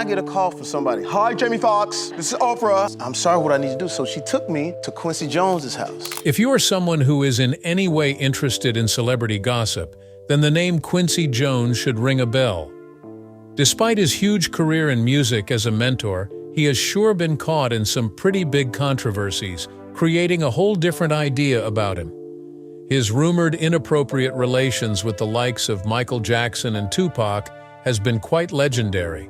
I get a call from somebody. Hi, Jamie Foxx. This is Oprah. I'm sorry what I need to do. So she took me to Quincy Jones's house. If you are someone who is in any way interested in celebrity gossip, then the name Quincy Jones should ring a bell. Despite his huge career in music as a mentor, he has sure been caught in some pretty big controversies, creating a whole different idea about him. His rumored inappropriate relations with the likes of Michael Jackson and Tupac has been quite legendary.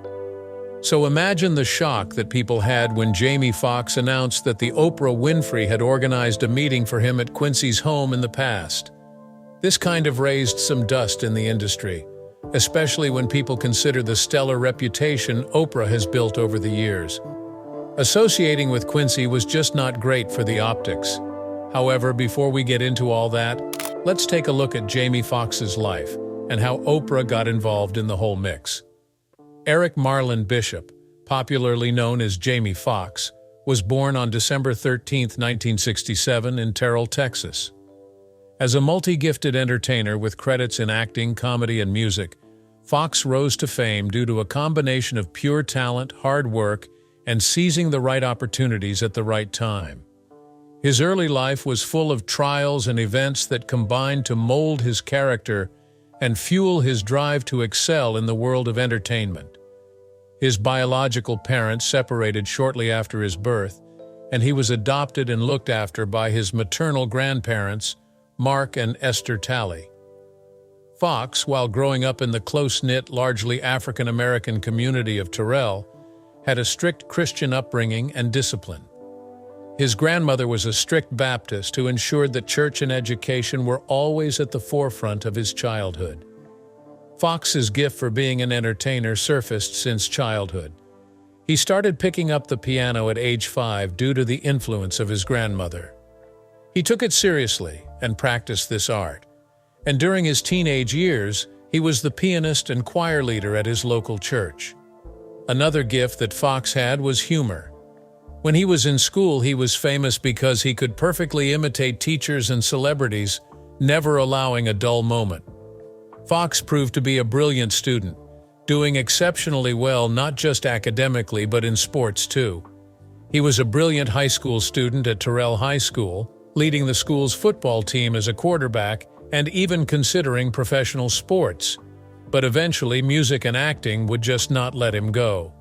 So imagine the shock that people had when Jamie Foxx announced that the Oprah Winfrey had organized a meeting for him at Quincy's home in the past. This kind of raised some dust in the industry, especially when people consider the stellar reputation Oprah has built over the years. Associating with Quincy was just not great for the optics. However, before we get into all that, let's take a look at Jamie Foxx's life and how Oprah got involved in the whole mix. Eric Marlon Bishop, popularly known as Jamie Foxx, was born on December 13, 1967 in Terrell, Texas. As a multi-gifted entertainer with credits in acting, comedy, and music, Foxx rose to fame due to a combination of pure talent, hard work, and seizing the right opportunities at the right time. His early life was full of trials and events that combined to mold his character and fuel his drive to excel in the world of entertainment. His biological parents separated shortly after his birth, and he was adopted and looked after by his maternal grandparents, Mark and Esther Talley. Foxx, while growing up in the close-knit, largely African-American community of Terrell, had a strict Christian upbringing and discipline. His grandmother was a strict Baptist who ensured that church and education were always at the forefront of his childhood. Foxx's gift for being an entertainer surfaced since childhood. He started picking up the piano at age 5 due to the influence of his grandmother. He took it seriously and practiced this art, and during his teenage years, he was the pianist and choir leader at his local church. Another gift that Foxx had was humor. When he was in school, he was famous because he could perfectly imitate teachers and celebrities, never allowing a dull moment. Foxx proved to be a brilliant student, doing exceptionally well not just academically but in sports too. He was a brilliant high school student at Terrell High School, leading the school's football team as a quarterback and even considering professional sports. But eventually, music and acting would just not let him go.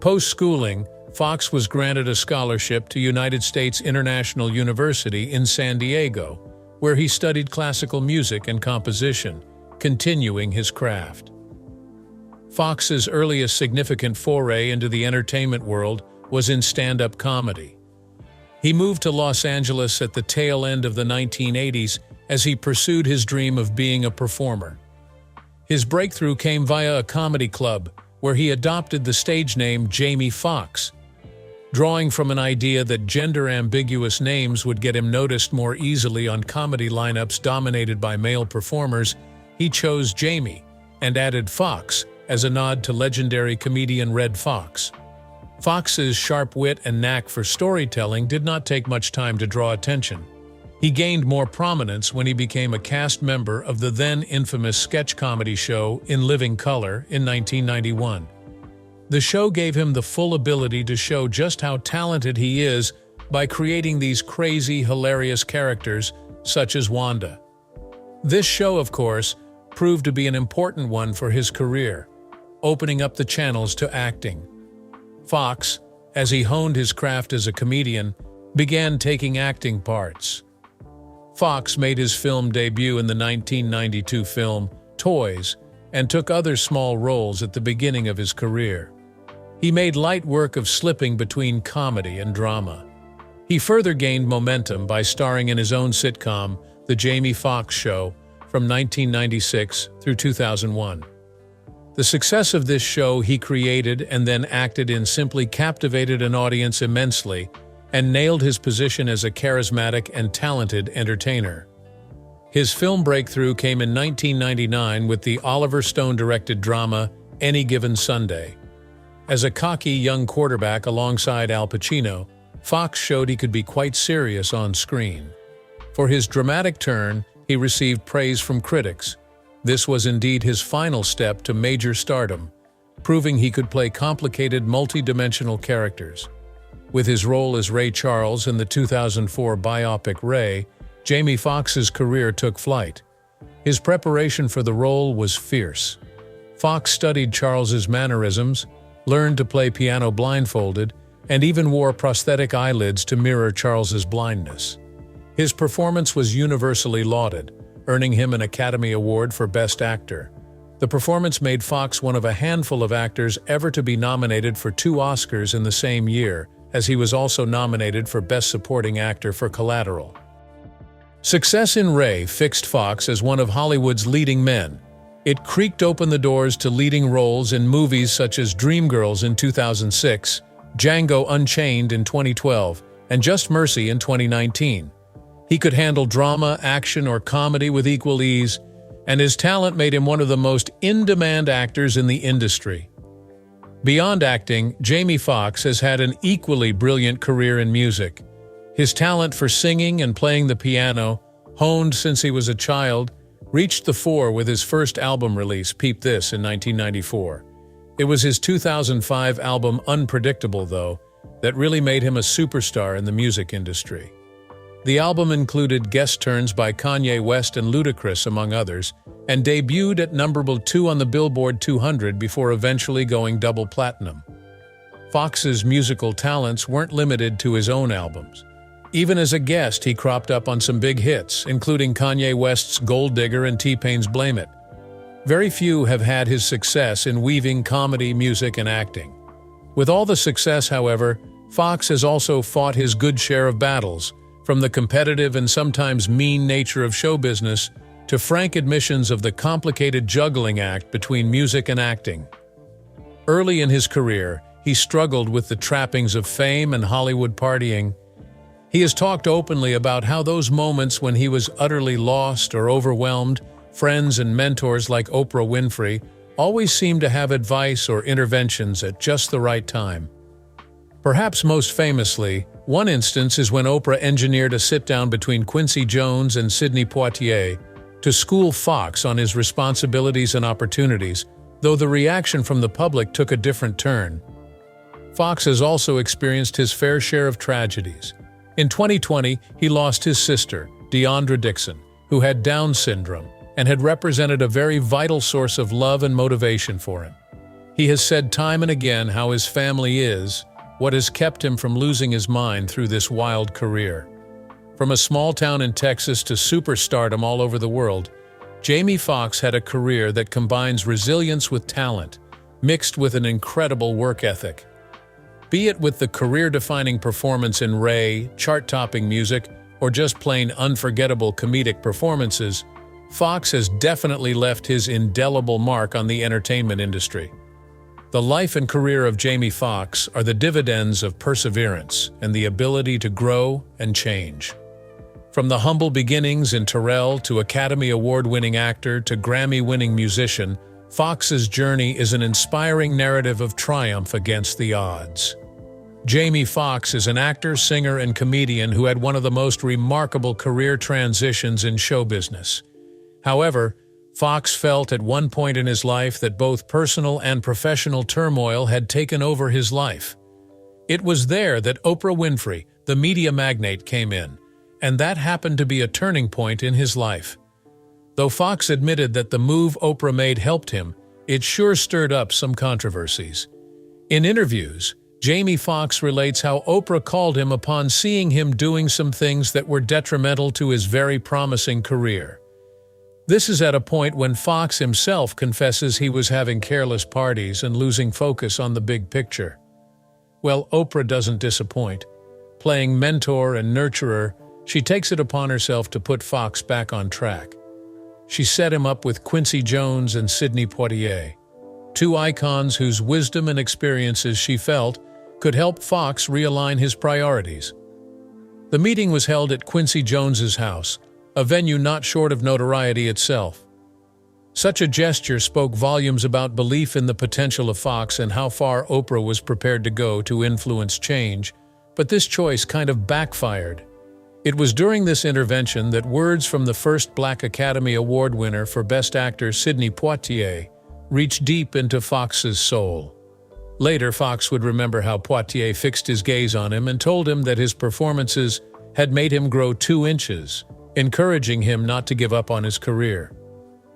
Post-schooling, Foxx was granted a scholarship to United States International University in San Diego, where he studied classical music and composition, continuing his craft. Foxx's earliest significant foray into the entertainment world was in stand-up comedy. He moved to Los Angeles at the tail end of the 1980s as he pursued his dream of being a performer. His breakthrough came via a comedy club, where he adopted the stage name Jamie Foxx. Drawing from an idea that gender-ambiguous names would get him noticed more easily on comedy lineups dominated by male performers, he chose Jamie and added Foxx as a nod to legendary comedian Redd Foxx. Foxx's sharp wit and knack for storytelling did not take much time to draw attention. He gained more prominence when he became a cast member of the then infamous sketch comedy show In Living Color in 1991. The show gave him the full ability to show just how talented he is by creating these crazy, hilarious characters, such as Wanda. This show, of course, proved to be an important one for his career, opening up the channels to acting. Foxx, as he honed his craft as a comedian, began taking acting parts. Foxx made his film debut in the 1992 film Toys and took other small roles at the beginning of his career. He made light work of slipping between comedy and drama. He further gained momentum by starring in his own sitcom, The Jamie Foxx Show, from 1996 through 2001. The success of this show he created and then acted in simply captivated an audience immensely and nailed his position as a charismatic and talented entertainer. His film breakthrough came in 1999 with the Oliver Stone-directed drama Any Given Sunday. As a cocky young quarterback alongside Al Pacino, Foxx showed he could be quite serious on screen. For his dramatic turn, he received praise from critics. This was indeed his final step to major stardom. proving he could play complicated, multi-dimensional characters. With his role as Ray Charles in the 2004 biopic Ray, Jamie Foxx's career took flight. His preparation for the role was fierce. Foxx studied Charles's mannerisms, learned to play piano blindfolded, and even wore prosthetic eyelids to mirror Charles's blindness. His performance was universally lauded, earning him an Academy Award for Best Actor. The performance made Foxx one of a handful of actors ever to be nominated for 2 Oscars in the same year, as he was also nominated for Best Supporting Actor for Collateral. Success in Ray fixed Foxx as one of Hollywood's leading men. It creaked open the doors to leading roles in movies such as Dreamgirls in 2006, Django Unchained in 2012, and Just Mercy in 2019. He could handle drama, action, or comedy with equal ease, and his talent made him one of the most in-demand actors in the industry. Beyond acting, Jamie Foxx has had an equally brilliant career in music. His talent for singing and playing the piano, honed since he was a child, reached the fore with his first album release, Peep This, in 1994. It was his 2005 album Unpredictable, though, that really made him a superstar in the music industry. The album included guest turns by Kanye West and Ludacris, among others, and debuted at number 2 on the Billboard 200 before eventually going double platinum. Foxx's musical talents weren't limited to his own albums. Even as a guest, he cropped up on some big hits, including Kanye West's Gold Digger and T-Pain's Blame It. Very few have had his success in weaving comedy, music, and acting. With all the success, however, Foxx has also fought his good share of battles, from the competitive and sometimes mean nature of show business to frank admissions of the complicated juggling act between music and acting. Early in his career, he struggled with the trappings of fame and Hollywood partying. He has talked openly about how those moments when he was utterly lost or overwhelmed, friends and mentors like Oprah Winfrey always seemed to have advice or interventions at just the right time. Perhaps most famously, one instance is when Oprah engineered a sit-down between Quincy Jones and Sidney Poitier to school Foxx on his responsibilities and opportunities, though the reaction from the public took a different turn. Foxx has also experienced his fair share of tragedies. In 2020, he lost his sister, Deandra Dixon, who had Down syndrome and had represented a very vital source of love and motivation for him. He has said time and again how his family is what has kept him from losing his mind through this wild career. From a small town in Texas to superstardom all over the world, Jamie Foxx had a career that combines resilience with talent, mixed with an incredible work ethic. Be it with the career-defining performance in Ray, chart-topping music, or just plain unforgettable comedic performances, Foxx has definitely left his indelible mark on the entertainment industry. The life and career of Jamie Foxx are the dividends of perseverance and the ability to grow and change. From the humble beginnings in Terrell to Academy Award-winning actor to Grammy-winning musician, Foxx's journey is an inspiring narrative of triumph against the odds. Jamie Foxx is an actor, singer, and comedian who had one of the most remarkable career transitions in show business. However, Foxx felt at one point in his life that both personal and professional turmoil had taken over his life. It was there that Oprah Winfrey, the media magnate, came in, and that happened to be a turning point in his life. Though Foxx admitted that the move Oprah made helped him, it sure stirred up some controversies. In interviews, Jamie Foxx relates how Oprah called him upon seeing him doing some things that were detrimental to his very promising career. This is at a point when Foxx himself confesses he was having careless parties and losing focus on the big picture. Well, Oprah doesn't disappoint. Playing mentor and nurturer, she takes it upon herself to put Foxx back on track. She set him up with Quincy Jones and Sidney Poitier, two icons whose wisdom and experiences she felt could help Foxx realign his priorities. The meeting was held at Quincy Jones's house, a venue not short of notoriety itself. Such a gesture spoke volumes about belief in the potential of Foxx and how far Oprah was prepared to go to influence change, but this choice kind of backfired. It was during this intervention that words from the first Black Academy Award winner for Best Actor Sidney Poitier reached deep into Foxx's soul. Later, Foxx would remember how Poitier fixed his gaze on him and told him that his performances had made him grow 2 inches, encouraging him not to give up on his career.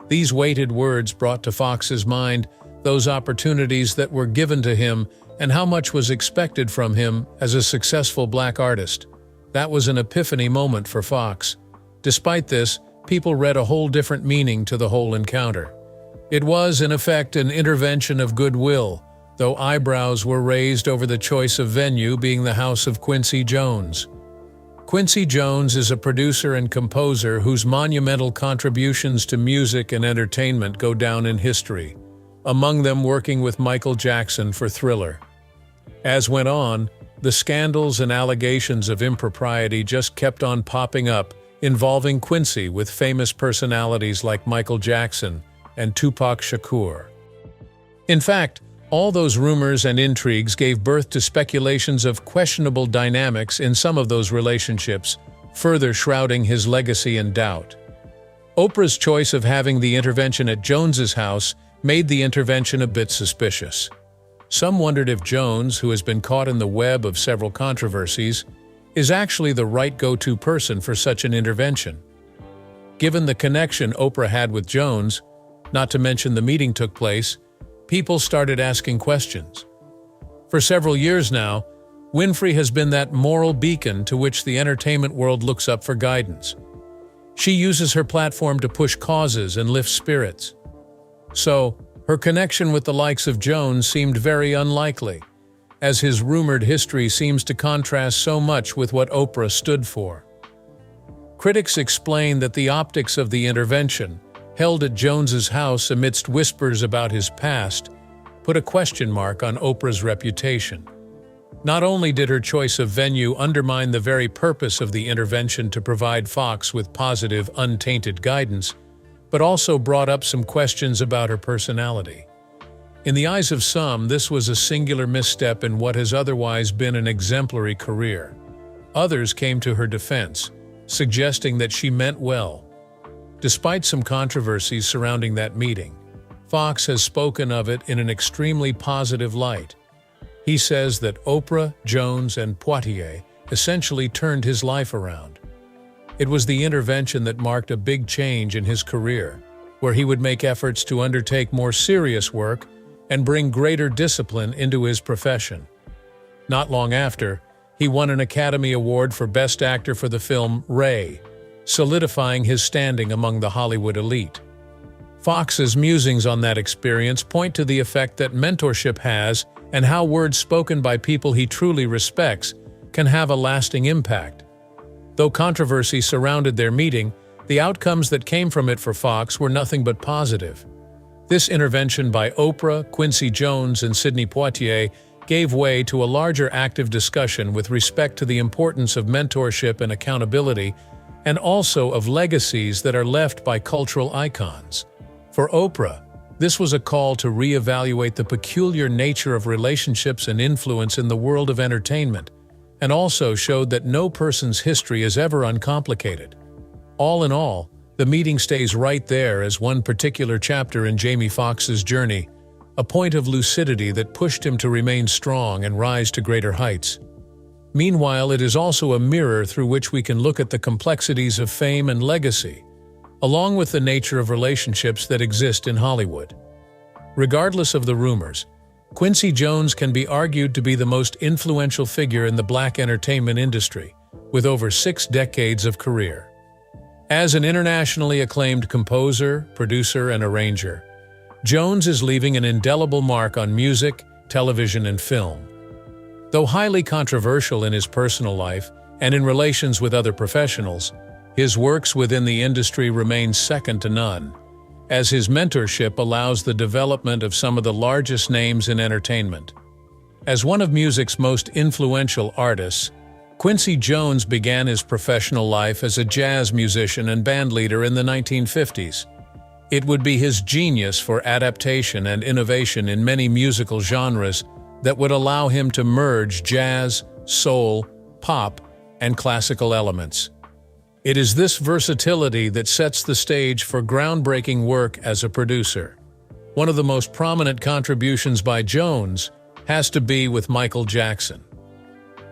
These weighted words brought to Foxx's mind those opportunities that were given to him and how much was expected from him as a successful black artist. That was an epiphany moment for Foxx. Despite this, people read a whole different meaning to the whole encounter. It was, in effect, an intervention of goodwill, though eyebrows were raised over the choice of venue being the house of Quincy Jones. Quincy Jones is a producer and composer whose monumental contributions to music and entertainment go down in history, among them working with Michael Jackson for Thriller. As went on, the scandals and allegations of impropriety just kept on popping up, involving Quincy with famous personalities like Michael Jackson and Tupac Shakur. In fact, all those rumors and intrigues gave birth to speculations of questionable dynamics in some of those relationships, further shrouding his legacy in doubt. Oprah's choice of having the intervention at Jones's house made the intervention a bit suspicious. Some wondered if Jones, who has been caught in the web of several controversies, is actually the right go-to person for such an intervention. Given the connection Oprah had with Jones, not to mention the meeting took place, people started asking questions. For several years now, Winfrey has been that moral beacon to which the entertainment world looks up for guidance. She uses her platform to push causes and lift spirits. So, her connection with the likes of Jones seemed very unlikely, as his rumored history seems to contrast so much with what Oprah stood for. Critics explain that the optics of the intervention, held at Jones's house amidst whispers about his past, put a question mark on Oprah's reputation. Not only did her choice of venue undermine the very purpose of the intervention to provide Foxx with positive, untainted guidance, but also brought up some questions about her personality. In the eyes of some, this was a singular misstep in what has otherwise been an exemplary career. Others came to her defense, suggesting that she meant well. Despite some controversies surrounding that meeting, Foxx has spoken of it in an extremely positive light. He says that Oprah, Jones, and Poitier essentially turned his life around. It was the intervention that marked a big change in his career, where he would make efforts to undertake more serious work and bring greater discipline into his profession. Not long after, he won an Academy Award for Best Actor for the film Ray, solidifying his standing among the Hollywood elite. Foxx's musings on that experience point to the effect that mentorship has and how words spoken by people he truly respects can have a lasting impact. Though controversy surrounded their meeting, the outcomes that came from it for Foxx were nothing but positive. This intervention by Oprah, Quincy Jones, and Sidney Poitier gave way to a larger active discussion with respect to the importance of mentorship and accountability, and also of legacies that are left by cultural icons. For Oprah, this was a call to reevaluate the peculiar nature of relationships and influence in the world of entertainment, and also showed that no person's history is ever uncomplicated. All in all, the meeting stays right there as one particular chapter in Jamie Foxx's journey, a point of lucidity that pushed him to remain strong and rise to greater heights. Meanwhile, it is also a mirror through which we can look at the complexities of fame and legacy, along with the nature of relationships that exist in Hollywood. Regardless of the rumors, Quincy Jones can be argued to be the most influential figure in the black entertainment industry, with over 6 decades of career. As an internationally acclaimed composer, producer, and arranger, Jones is leaving an indelible mark on music, television, and film. Though highly controversial in his personal life and in relations with other professionals, his works within the industry remain second to none, as his mentorship allows the development of some of the largest names in entertainment. As one of music's most influential artists, Quincy Jones began his professional life as a jazz musician and bandleader in the 1950s. It would be his genius for adaptation and innovation in many musical genres that would allow him to merge jazz, soul, pop, and classical elements. It is this versatility that sets the stage for groundbreaking work as a producer. one of the most prominent contributions by Jones has to be with Michael Jackson.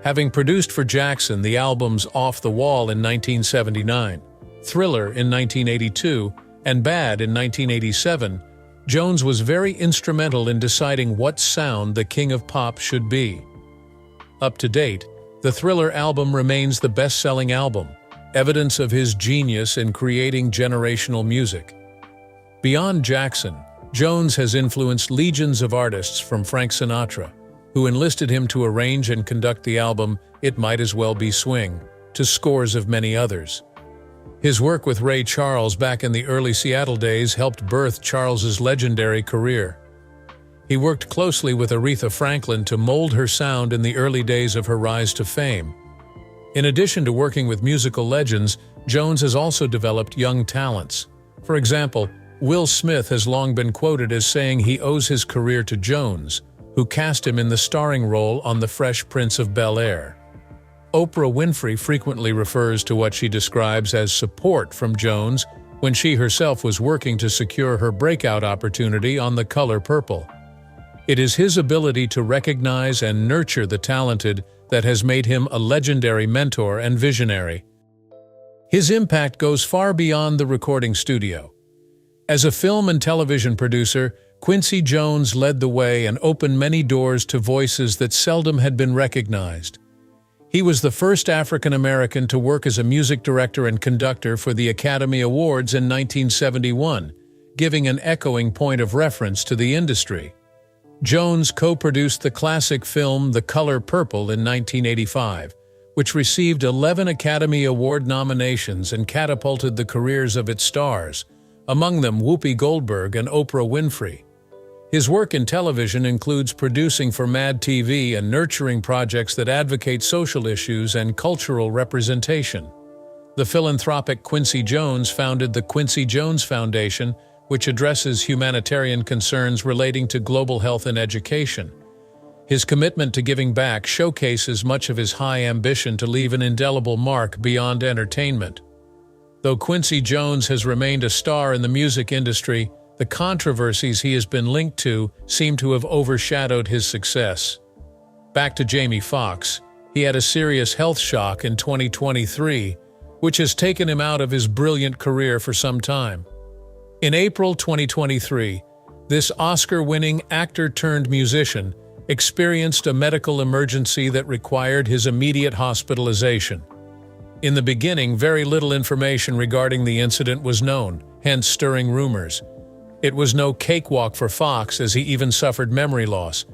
Having produced for Jackson the albums Off the Wall in 1979, Thriller in 1982, and Bad in 1987, Jones was very instrumental in deciding what sound the king of pop should be. Up to date, the Thriller album remains the best-selling album, evidence of his genius in creating generational music. Beyond Jackson, Jones has influenced legions of artists from Frank Sinatra, who enlisted him to arrange and conduct the album It Might As Well Be Swing, to scores of many others. His work with Ray Charles back in the early Seattle days helped birth Charles's legendary career. He worked closely with Aretha Franklin to mold her sound in the early days of her rise to fame. In addition to working with musical legends, Jones has also developed young talents. For example, Will Smith has long been quoted as saying he owes his career to Jones, who cast him in the starring role on The Fresh Prince of Bel-Air. Oprah Winfrey frequently refers to what she describes as support from Jones when she herself was working to secure her breakout opportunity on The Color Purple. It is his ability to recognize and nurture the talented that has made him a legendary mentor and visionary. His impact goes far beyond the recording studio. As a film and television producer, Quincy Jones led the way and opened many doors to voices that seldom had been recognized. He was the first African American to work as a music director and conductor for the Academy Awards in 1971, giving an echoing point of reference to the industry. Jones co-produced the classic film The Color Purple in 1985, which received 11 Academy Award nominations and catapulted the careers of its stars, among them Whoopi Goldberg and Oprah Winfrey. His work in television includes producing for Mad TV and nurturing projects that advocate social issues and cultural representation. The philanthropic Quincy Jones founded the Quincy Jones Foundation, which addresses humanitarian concerns relating to global health and education. His commitment to giving back showcases much of his high ambition to leave an indelible mark beyond entertainment. Though Quincy Jones has remained a star in the music industry, the controversies he has been linked to seem to have overshadowed his success. Back to Jamie Foxx, he had a serious health shock in 2023, which has taken him out of his brilliant career for some time. In April 2023, this Oscar-winning actor-turned-musician experienced a medical emergency that required his immediate hospitalization. In the beginning, very little information regarding the incident was known, hence stirring rumors. It was no cakewalk for Foxx, as he even suffered memory loss.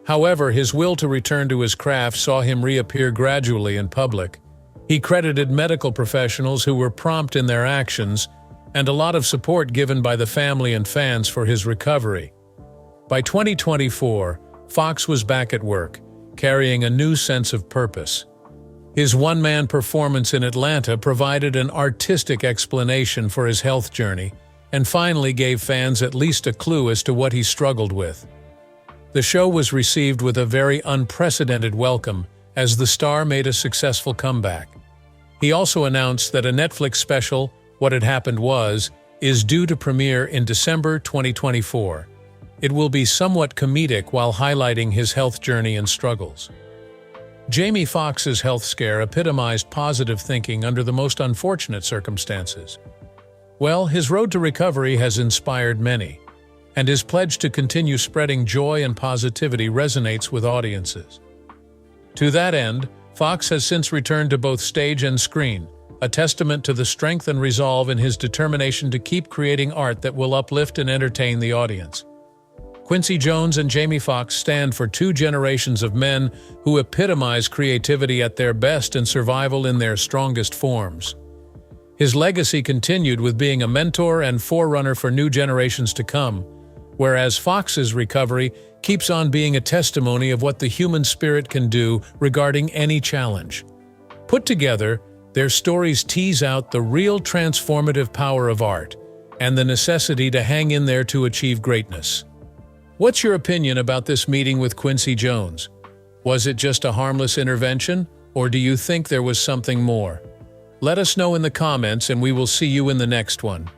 However, his will to return to his craft saw him reappear gradually in public. He credited medical professionals who were prompt in their actions, and a lot of support given by the family and fans for his recovery. By 2024, Foxx was back at work, carrying a new sense of purpose. His one-man performance in Atlanta provided an artistic explanation for his health journey, and finally gave fans at least a clue as to what he struggled with. The show was received with a very unprecedented welcome, as the star made a successful comeback. He also announced that a Netflix special, What Had Happened Was, is due to premiere in December 2024. It will be somewhat comedic while highlighting his health journey and struggles. Jamie Foxx's health scare epitomized positive thinking under the most unfortunate circumstances. Well, his road to recovery has inspired many, and his pledge to continue spreading joy and positivity resonates with audiences. To that end, Foxx has since returned to both stage and screen, a testament to the strength and resolve in his determination to keep creating art that will uplift and entertain the audience. Quincy Jones and Jamie Foxx stand for two generations of men who epitomize creativity at their best and survival in their strongest forms. His legacy continued with being a mentor and forerunner for new generations to come, whereas Foxx's recovery keeps on being a testimony of what the human spirit can do regarding any challenge. Put together, their stories tease out the real transformative power of art and the necessity to hang in there to achieve greatness. What's your opinion about this meeting with Quincy Jones? Was it just a harmless intervention, or do you think there was something more? Let us know in the comments, and we will see you in the next one.